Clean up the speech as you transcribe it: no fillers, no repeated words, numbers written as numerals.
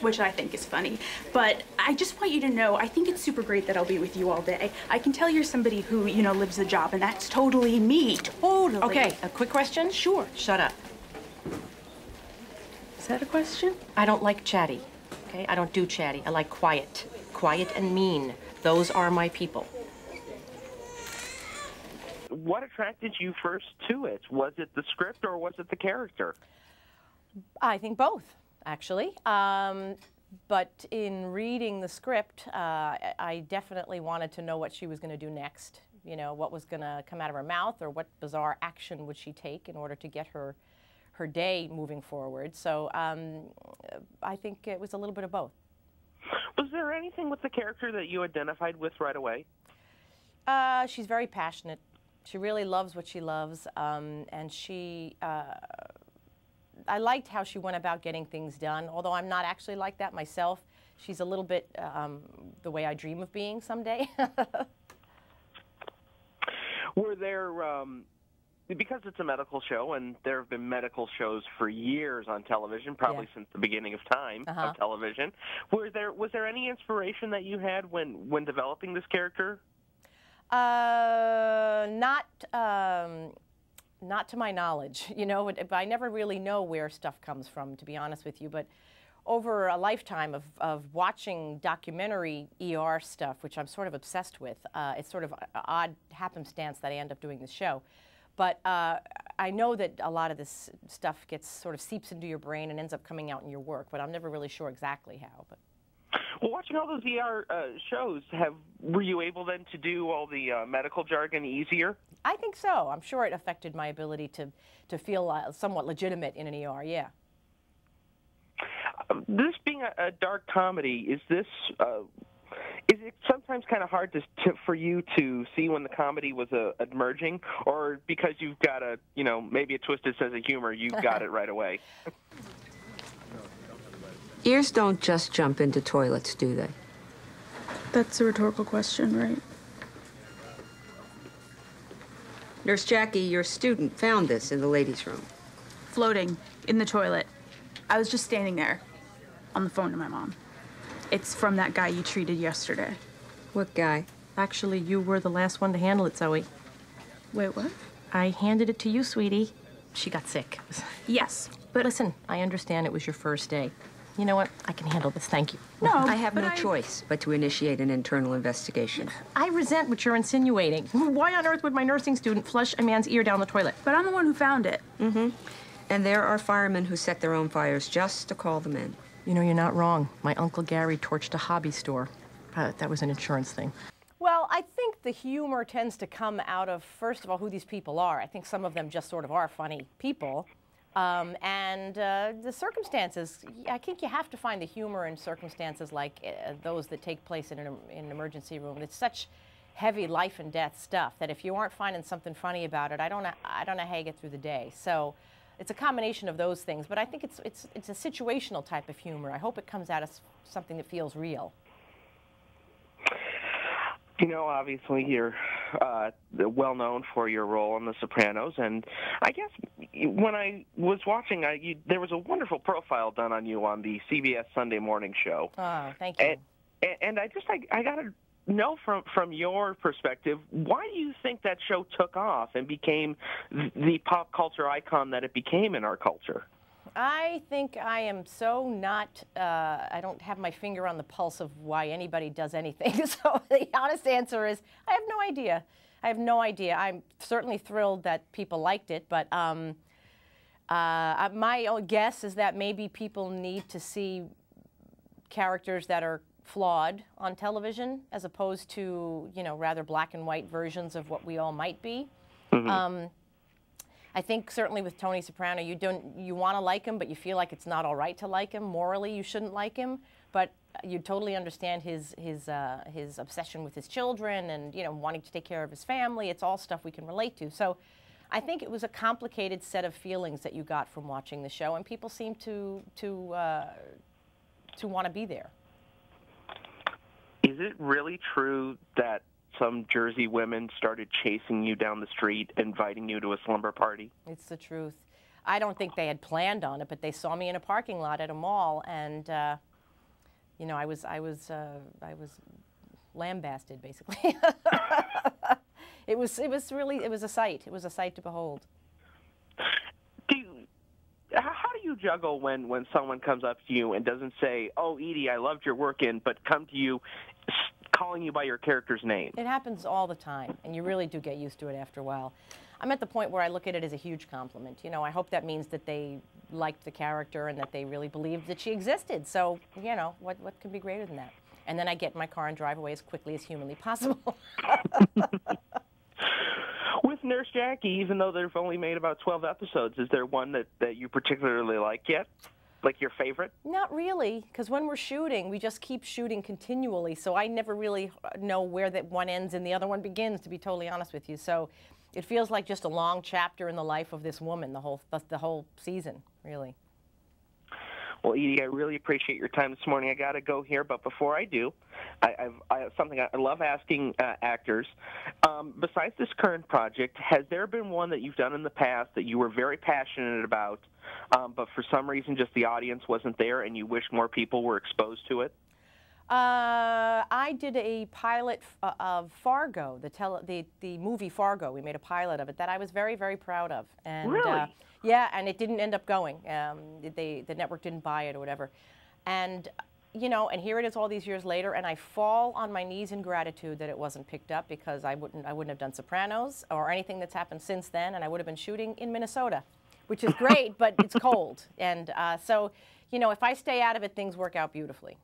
which I think is funny. But I just want you to know, I think it's super great that I'll be with you all day. I can tell you're somebody who, you know, lives the job, and that's totally me. Totally. Okay, a quick question? Sure. Shut up. Is that a question? I don't like chatty, okay? I don't do chatty. I like quiet. Quiet and mean. Those are my people. What attracted you first to it? Was it the script or was it the character? I think both, actually. But in reading the script, I definitely wanted to know what she was going to do next. You know, what was going to come out of her mouth, or what bizarre action would she take in order to get her day moving forward. So I think it was a little bit of both. Was there anything with the character that you identified with right away? She's very passionate. She really loves what she loves, and she, I liked how she went about getting things done, although I'm not actually like that myself. She's a little bit the way I dream of being someday. Were there, because it's a medical show, and there have been medical shows for years on television, probably since the beginning of time of television, was there any inspiration that you had when developing this character? Not to my knowledge. You know, I never really know where stuff comes from, to be honest with you. But over a lifetime of watching documentary ER stuff, which I'm sort of obsessed with, it's sort of an odd happenstance that I end up doing this show. But I know that a lot of this stuff sort of seeps into your brain and ends up coming out in your work, but I'm never really sure exactly how. But. Well, watching all those ER shows, were you able then to do all the medical jargon easier? I think so. I'm sure it affected my ability to feel somewhat legitimate in an ER, yeah. This being a dark comedy, is it sometimes kind of hard for you to see when the comedy was emerging, or because you've got maybe a twisted sense of humor, you've got it right away? Ears don't just jump into toilets, do they? That's a rhetorical question, right? Nurse Jackie, your student found this in the ladies' room. Floating in the toilet. I was just standing there on the phone to my mom. It's from that guy you treated yesterday. What guy? Actually, you were the last one to handle it, Zoe. Wait, what? I handed it to you, sweetie. She got sick. Yes, but listen, I understand it was your first day. You know what? I can handle this. Thank you. No, I have no choice but to initiate an internal investigation. I resent what you're insinuating. Why on earth would my nursing student flush a man's ear down the toilet? But I'm the one who found it. Mm-hmm. And there are firemen who set their own fires just to call them in. You know, you're not wrong. My Uncle Gary torched a hobby store. That was an insurance thing. Well, I think the humor tends to come out of, first of all, who these people are. I think some of them just sort of are funny people. And the circumstances, I think you have to find the humor in circumstances like those that take place in an emergency room. It's such heavy life and death stuff that if you aren't finding something funny about it, I don't know how you get through the day. So it's a combination of those things, but I think it's a situational type of humor. I hope it comes out as something that feels real. You know, obviously you're well known for your role on The Sopranos, and I guess when I was watching, there was a wonderful profile done on you on the CBS Sunday morning show. Oh, thank you. And I got to know from your perspective, why do you think that show took off and became the pop culture icon that it became in our culture? I think I am so not, I don't have my finger on the pulse of why anybody does anything. So the honest answer is, I have no idea. I have no idea. I'm certainly thrilled that people liked it, but my own guess is that maybe people need to see characters that are flawed on television as opposed to, you know, rather black and white versions of what we all might be. Mm-hmm. I think certainly with Tony Soprano, you want to like him, but you feel like it's not all right to like him. Morally, you shouldn't like him, but you totally understand his obsession with his children and, you know, wanting to take care of his family. It's all stuff we can relate to. So I think it was a complicated set of feelings that you got from watching the show, and people seem to want to be there. Is it really true that some Jersey women started chasing you down the street, inviting you to a slumber party? It's the truth. I don't think they had planned on it, but they saw me in a parking lot at a mall, and You know, I was lambasted, basically. It was a sight. It was a sight to behold. How do you juggle when someone comes up to you and doesn't say, "Oh, Edie, I loved your work in," but come to you calling you by your character's name? It happens all the time, and you really do get used to it after a while. I'm at the point where I look at it as a huge compliment. You know, I hope that means that they liked the character and that they really believed that she existed. So, you know, what could be greater than that? And then I get in my car and drive away as quickly as humanly possible. With Nurse Jackie, even though they've only made about 12 episodes, is there one that you particularly like yet? Like your favorite? Not really, because when we're shooting, we just keep shooting continually, so I never really know where that one ends and the other one begins, to be totally honest with you. So it feels like just a long chapter in the life of this woman, the whole season, really. Well, Edie, I really appreciate your time this morning. I got to go here, but before I do, I have something I love asking actors. Besides this current project, has there been one that you've done in the past that you were very passionate about, but for some reason just the audience wasn't there and you wish more people were exposed to it? I did a pilot of Fargo, the movie Fargo. We made a pilot of it that I was very, very proud of. And, really? Yeah, and it didn't end up going. The network didn't buy it or whatever. And, you know, and here it is all these years later, and I fall on my knees in gratitude that it wasn't picked up, because I wouldn't have done Sopranos or anything that's happened since then, and I would have been shooting in Minnesota, which is great, but it's cold. And so, you know, if I stay out of it, things work out beautifully.